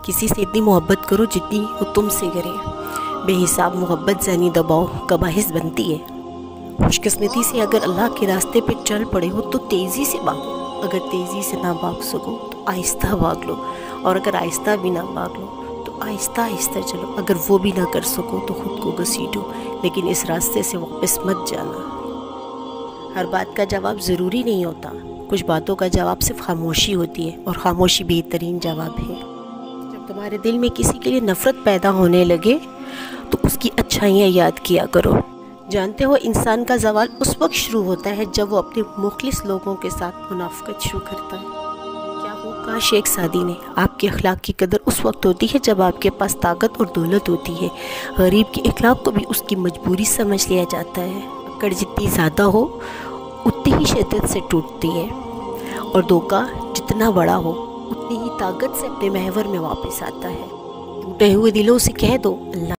کسی سے اتنی محبت کرو جتنی وہ تم سے کرے۔ بے حساب محبت ذہنی دباؤ کا باعث بنتی ہے۔ خوش قسمتی سے اگر اللہ کے راستے پہ چل پڑے ہو تو تیزی سے بھاگو، اگر تیزی سے نہ بھاگ سکو تو آہستہ بھاگ لو، اور اگر آہستہ بھی نہ بھاگ لو تو آہستہ آہستہ چلو، اگر وہ بھی نہ کر سکو تو خود کو گھسیٹو، لیکن اس راستے سے واپس مت جانا۔ ہر بات کا جواب ضروری نہیں ہوتا، کچھ باتوں کا جواب صرف خاموشی ہوتی ہے، اور خاموشی بہترین جواب ہے۔ جب تمہارے دل میں کسی کے لیے نفرت پیدا ہونے لگے تو اس کی اچھائیاں یاد کیا کرو۔ جانتے ہو انسان کا زوال اس وقت شروع ہوتا ہے جب وہ اپنے مخلص لوگوں کے ساتھ منافقت شروع کرتا ہے۔ کیا وہ کاش ایک سادی نے آپ کے اخلاق کی قدر اس وقت ہوتی ہے جب آپ کے پاس طاقت اور دولت ہوتی ہے۔ غریب کے اخلاق کو بھی اس کی مجبوری سمجھ لیا جاتا ہے۔ اکڑ جتنی زیادہ ہو اتنی ہی شدت سے ٹوٹتی ہے، اور دھوکہ جتنا بڑا ہو اتنی ہی طاقت سے اپنے محور میں واپس آتا ہے۔ ٹوٹے ہوئے دلوں سے کہہ دو اللہ